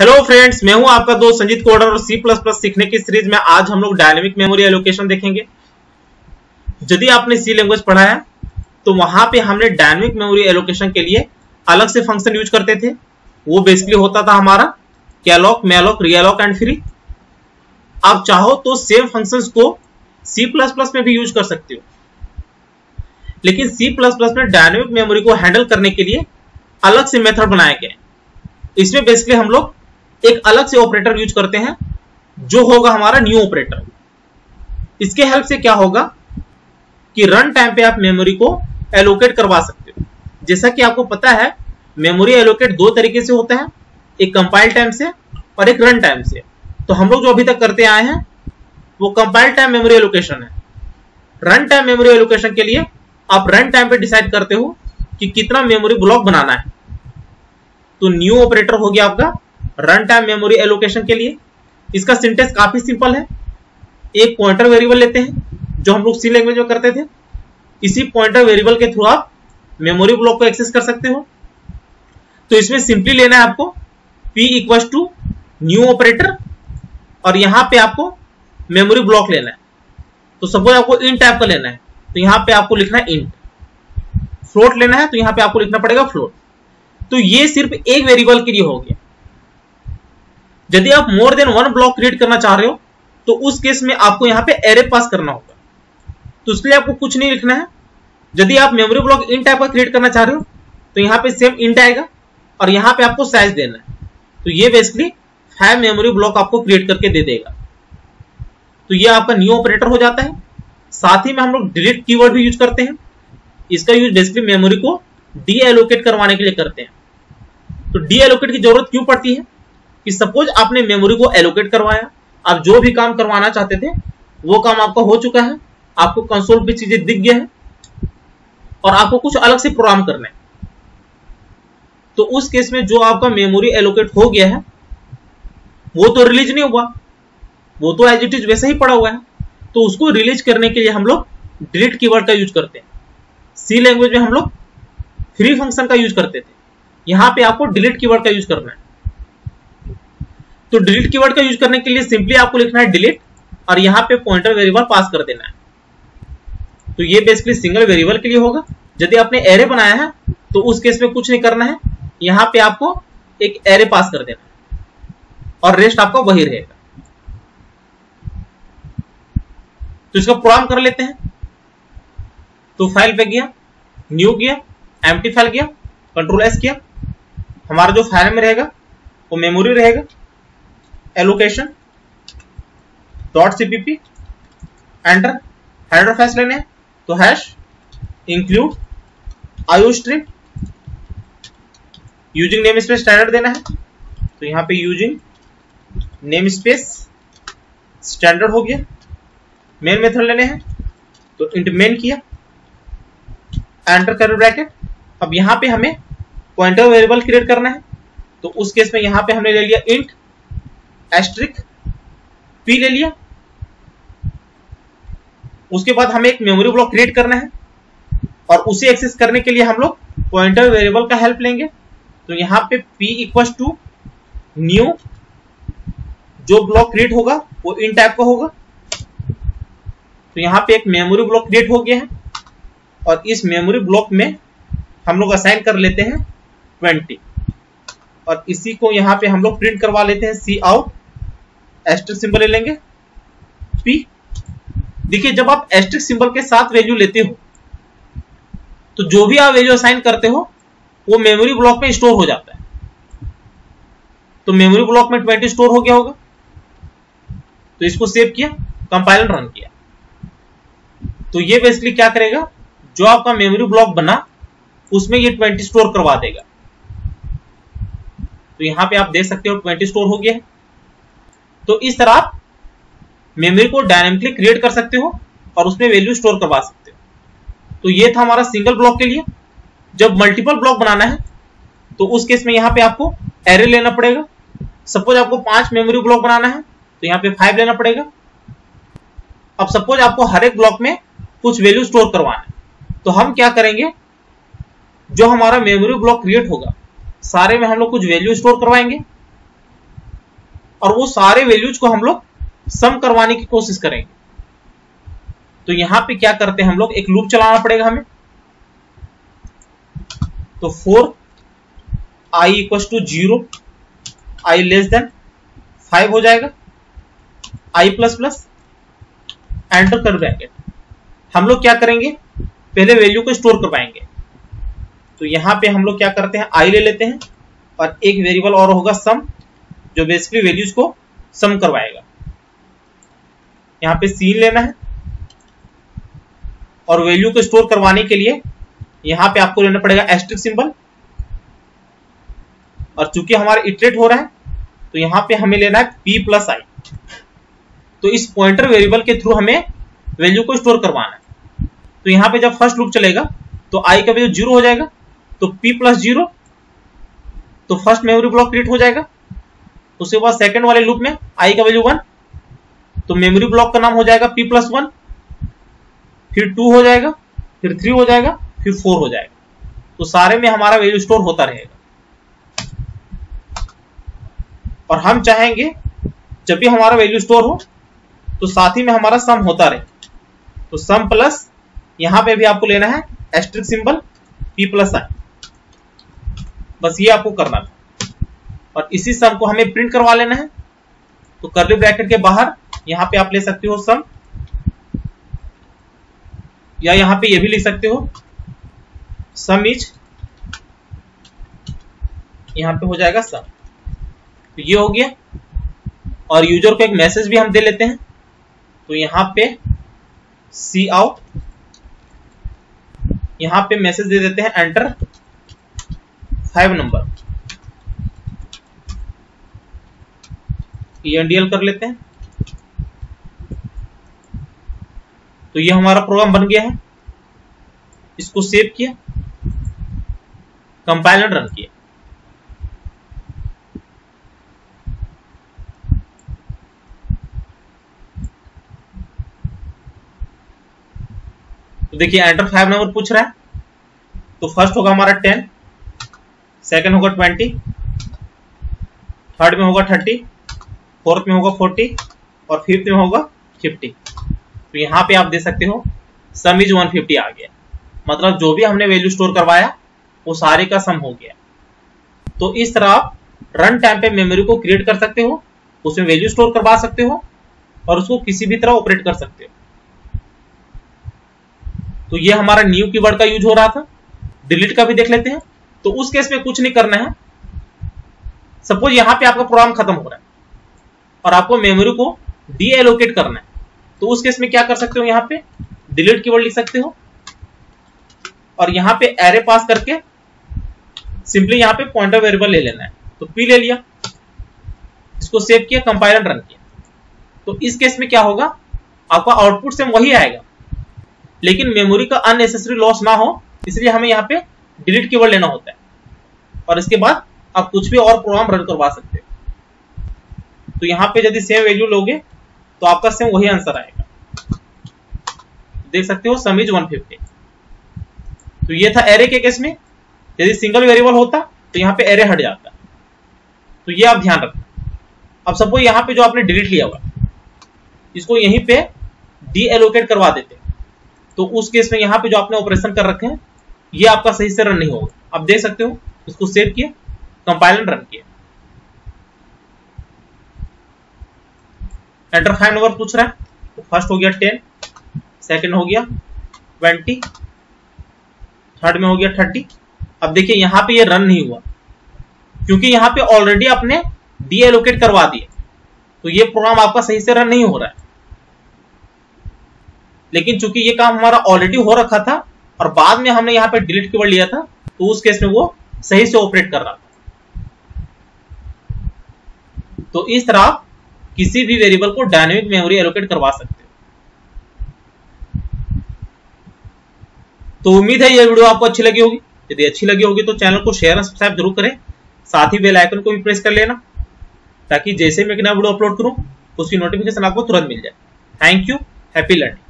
Hello friends, मैं हूं आपका दोस्त संजीत कोडर और C++ सीखने की सीरीज में आज हम लोग डायनेमिक मेमोरी एलोकेशन देखेंगे। यदि आपने सी लैंग्वेज पढ़ा है तो वहां पे हमने डायनेमिक मेमोरी एलोकेशन के लिए अलग से फंक्शन यूज करते थे। वो बेसिकली होता था हमारा कैलॉक, मैलॉक, रियलॉक एंड फ्री। आप चाहो तो सेम फंक्शंस को C++ में भी यूज कर सकते हो, लेकिन C++ में डायनेमिक मेमोरी को हैंडल करने के लिए अलग से मेथड बनाए गए। इसमें बेसिकली हम लोग एक अलग से ऑपरेटर यूज करते हैं जो होगा हमारा न्यू ऑपरेटर। इसके हेल्प से क्या होगा कि रन टाइम पे आप मेमोरी को एलोकेट करवा सकते हो। जैसा कि आपको पता है मेमोरी एलोकेट दो तरीके से होता है, एक कंपाइल टाइम से और एक रन टाइम से। तो हम लोग जो अभी तक करते आए हैं वो कंपाइल टाइम मेमोरी एलोकेशन है। रन टाइम मेमोरी एलोकेशन के लिए आप रन टाइम पे डिसाइड करते हो कि कितना मेमोरी ब्लॉक बनाना है। तो न्यू ऑपरेटर हो गया आपका रन टाइम मेमोरी एलोकेशन के लिए। इसका सिंटेक्स काफी सिंपल है। एक पॉइंटर वेरिएबल लेते हैं जो हम लोग सी लैंग्वेज में करते थे। इसी पॉइंटर वेरिएबल के थ्रू आप मेमोरी ब्लॉक को एक्सेस कर सकते हो। तो इसमें सिंपली लेना है आपको p equal to new operator और यहां पे आपको मेमोरी ब्लॉक लेना है। तो सपोज आपको इंट टाइप का लेना है तो यहां पे आपको लिखना है इंट। फ्लोट लेना है तो यहां पे आपको लिखना पड़ेगा फ्लोट। तो ये सिर्फ एक वेरिएबल के लिए हो गया। यदि आप more than one block create करना चाह रहे हो तो उस केस में आपको यहां पे एरे पास करना होगा। तो इसलिए आपको कुछ नहीं लिखना है। यदि आप मेमोरी ब्लॉक इन टाइप का क्रिएट करना चाह रहे हो तो यहां पे सेम इंट आएगा और यहां पे आपको साइज देना है। तो ये बेसिकली 5 मेमोरी ब्लॉक आपको क्रिएट करके दे देगा। तो ये आपका न्यू ऑपरेटर हो जाता है। साथ ही में हम लोग डिलीट कीवर्ड भी यूज करते हैं। इसका यूज बेसिकली मेमोरी को डी एलोकेट करवाने के लिए करते हैं। तो डी एलोकेट की जरूरत क्यों पड़ती है कि सपोज आपने मेमोरी को एलोकेट करवाया, आप जो भी काम करवाना चाहते थे वो काम आपका हो चुका है, आपको कंसोल पे चीजें दिख गया है और आपको कुछ अलग से प्रोग्राम करना है। तो उस केस में जो आपका मेमोरी एलोकेट हो गया है वो तो रिलीज नहीं हुआ, वो तो एज इट इज वैसे ही पड़ा हुआ है। तो उसको रिलीज करने के लिए हम लोग डिलीट कीवर्ड का यूज करते हैं। सी लैंग्वेज में हम लोग फ्री फंक्शन का यूज करते थे, यहां पे आपको डिलीट कीवर्ड का यूज करना है। तो डिलीट कीवर्ड का यूज करने के लिए सिंपली आपको लिखना है डिलीट और यहां पे पॉइंटर वेरिएबल पास कर देना है। तो ये बेसिकली सिंगल वेरिएबल के लिए होगा। यदि आपने एरे बनाया है तो उस केस में कुछ नहीं करना है, यहां पे आपको एक एरे पास कर देना है और रेस्ट आपका वही रहेगा। तो इसका प्रोग्राम कर लेते हैं। तो फाइल पे गया, न्यू किया, एम्प्टी फाइल किया, कंट्रोल एस किया। हमारा जो फाइल में रहेगा वो मेमोरी रहेगा allocation .cpp enter. Header fetch लेने हैं तो hash include iostream using name space standard देना है। तो यहां पे यूजिंग नेम स्पेस स्टैंडर्ड हो गया। मेन मेथड लेने हैं तो इंट मेन किया, एंटर कर ब्रैकेट। अब यहां पे हमें पॉइंटर वेरिएबल क्रिएट करना है। तो उस केस में यहां पे हमने ले लिया इंट एस्ट्रिक p ले लिया। उसके बाद हमें एक मेमोरी ब्लॉक क्रिएट करना है और उसे एक्सेस करने के लिए हम लोग पॉइंटर वेरिएबल का हेल्प लेंगे। तो यहां पे p इक्वल टू न्यू, जो ब्लॉक क्रिएट होगा वो इन टाइप का होगा। तो यहां पे एक मेमोरी ब्लॉक क्रिएट हो गया है और इस मेमोरी ब्लॉक में हम लोग असाइन कर लेते हैं 20 और इसी को यहां पे हम लोग प्रिंट करवा लेते हैं सी आउट। एस्टेरिक सिंबल ले लेंगे p। देखिए जब आप एस्टेरिक सिंबल के साथ वैल्यू लेते हो तो जो भी आप वैल्यू असाइन करते हो वो मेमोरी ब्लॉक में स्टोर हो जाता है। तो मेमोरी ब्लॉक में 20 स्टोर हो गया होगा। तो इसको सेव किया, कंपाइल रन किया। तो ये बेसिकली क्या करेगा, जो आपका मेमोरी ब्लॉक बना उसमें ये 20 स्टोर करवा देगा। तो यहां पे आप देख सकते हो 20 स्टोर हो गया है। तो इस तरह आप मेमोरी को डायनेमिकली क्रिएट कर सकते हो और उसमें वैल्यू स्टोर करवा सकते हो। तो ये था हमारा सिंगल ब्लॉक के लिए। जब मल्टीपल ब्लॉक बनाना है तो उस केस में यहां पे आपको एरे लेना पड़ेगा। सपोज आपको 5 मेमोरी ब्लॉक बनाना है तो यहां पे 5 लेना पड़ेगा। अब सपोज आपको हर एक ब्लॉक में कुछ वैल्यू स्टोर करवाना है तो हम क्या करेंगे, जो हमारा मेमोरी ब्लॉक क्रिएट होगा सारे में हम लोग कुछ वैल्यू स्टोर करवाएंगे और वो सारे वैल्यूज को हम लोग सम करवाने की कोशिश करेंगे। तो यहां पे क्या करते हैं हम लोग, एक लूप चलाना पड़ेगा हमें। तो 4 i equal to 0, i less than 5 हो जाएगा, i प्लस प्लस एंटर कर ब्रैकेट। हम लोग क्या करेंगे, पहले वैल्यू को स्टोर करवाएंगे। तो यहां पे हम लोग क्या करते हैं, i ले लेते हैं और एक वेरिएबल और होगा सम, जो बेसिकली वैल्यूज को सम करवाएगा। यहां पे सीन लेना है और वैल्यू को स्टोर करवाने के लिए यहां पे आपको लेना पड़ेगा एस्टेरिस्क सिंबल। और चूंकि हमारा इटरेट हो रहा है तो यहां पे हमें लेना है p प्लस आई। तो इस पॉइंटर वेरिएबल के थ्रू हमें वैल्यू को स्टोर करवाना है। तो यहां पे जब फर्स्ट लूप चलेगा तो i का वैल्यू 0 हो जाएगा, तो p प्लस 0, तो फर्स्ट मेमोरी ब्लॉक क्रिएट हो जाएगा। उसके बाद सेकंड वाले लूप में i का वैल्यू 1, तो मेमोरी ब्लॉक का नाम हो जाएगा p प्लस 1, फिर 2 हो जाएगा, फिर 3 हो जाएगा, फिर 4 हो जाएगा। तो सारे में हमारा वैल्यू स्टोर होता रहेगा। और हम चाहेंगे जब भी हमारा वैल्यू स्टोर हो तो साथ ही में हमारा सम होता रहे। तो सम प्लस यहां पे भी आपको लेना है एस्टेरिस्क सिंबल p प्लस आई, बस ये आपको करना है। और इसी सम को हमें प्रिंट करवा लेना है। तो कर्ली ब्रैकेट के बाहर यहां पे आप ले सकते हो सम, या यहां पे ये भी लिख सकते हो सम इज, यहां पे हो जाएगा सम। तो ये हो गया। और यूजर को एक मैसेज भी हम दे लेते हैं। तो यहां पे सी आउट, यहां पे मैसेज दे देते हैं एंटर 5 नंबर, एनडीएल कर लेते हैं। तो ये हमारा प्रोग्राम बन गया है। इसको सेव किया, कंपाइल एंड रन किया। तो देखिए एंटर 5 नंबर पूछ रहा है। तो फर्स्ट होगा हमारा 10, सेकंड होगा 20, थर्ड में होगा 30, फोर्थ में होगा 40 और फिफ्थ में होगा 50। तो यहां पे आप दे सकते हो सम इज 150 आ गया, मतलब जो भी हमने वैल्यू स्टोर करवाया वो सारे का सम हो गया। तो इस तरह आप रन टाइम पे मेमोरी को क्रिएट कर सकते हो, उसमें वैल्यू स्टोर करवा सकते हो और उसको किसी भी तरह ऑपरेट कर सकते हो। तो ये हमारा न्यू कीवर्ड का यूज हो रहा था। डिलीट का भी देख लेते हैं। तो उस केस में कुछ नहीं करना है। सपोज यहां पे आपका प्रोग्राम खत्म हो रहा है और आपको मेमोरी को डी एलोकेट करना है, तो उस केस में क्या कर सकते हो, यहां पे डिलीट कीवर्ड लिख सकते हो और यहां पे एरे पास करके सिंपली यहां पे पॉइंटर वेरिएबल ले लेना है। तो p ले लिया, इसको सेव किया, कंपाइल एंड रन किया। तो इस केस में क्या होगा, आपका आउटपुट सेम वही आएगा, लेकिन मेमोरी का अननेसेसरी लॉस ना हो, इसलिए हमें यहाँ पे डिलीट कीवर्ड लेना होता है। और इसके बाद आप कुछ भी और प्रोग्राम रन करवा सकते हो। तो यहाँ पे यदि सेम वैल्यू लोगे तो आपका सेम वही आंसर आएगा। देख सकते हो सम इज 150। तो ये था एरे के केस में। यदि सिंगल वेरिएबल होता तो यहाँ पे एरे हट जाता। तो ये आप ध्यान रखना। अब सपोज यहाँ पे जो आपने डिलीट लिया हुआ, इसको यहीं पे डी एलोकेट करवा देते, तो उस केस में यहाँ पे जो आपने ऑपरेशन कर रखे हैं ये आपका सही से रन नहीं होगा। आप देख सकते हो, इसको सेव किया, कंपाइल एंड रन किया। एंटर 5 नंबर पूछ रहा है। तो फर्स्ट हो गया 10, सेकंड हो गया 20, थर्ड में हो गया 30। अब देखिए यहां पे ये रन नहीं हुआ क्योंकि यहां पे ऑलरेडी आपने डी एलोकेट करवा दिया, तो ये प्रोग्राम आपका सही से रन नहीं हो रहा है। लेकिन चूंकि ये काम हमारा ऑलरेडी हो रखा था और बाद में हमने यहाँ पे डिलीट कीवर्ड लिया था, तो उस केस में वो सही से ऑपरेट कर रहा था। तो इस तरह आप किसी भी वेरिएबल को डायनेमिक मेमोरी एलोकेट करवा सकते हो। तो उम्मीद है ये वीडियो आपको अच्छी लगी होगी। यदि अच्छी लगी होगी तो चैनल को शेयर और सब्सक्राइब जरूर करें, साथ ही बेल आइकन को भी प्रेस कर लेना, ताकि जैसे मैं एक नया वीडियो अपलोड करूं उसकी नोटिफिकेशन आपको तुरंत मिल जाए। Thank you, happy learning.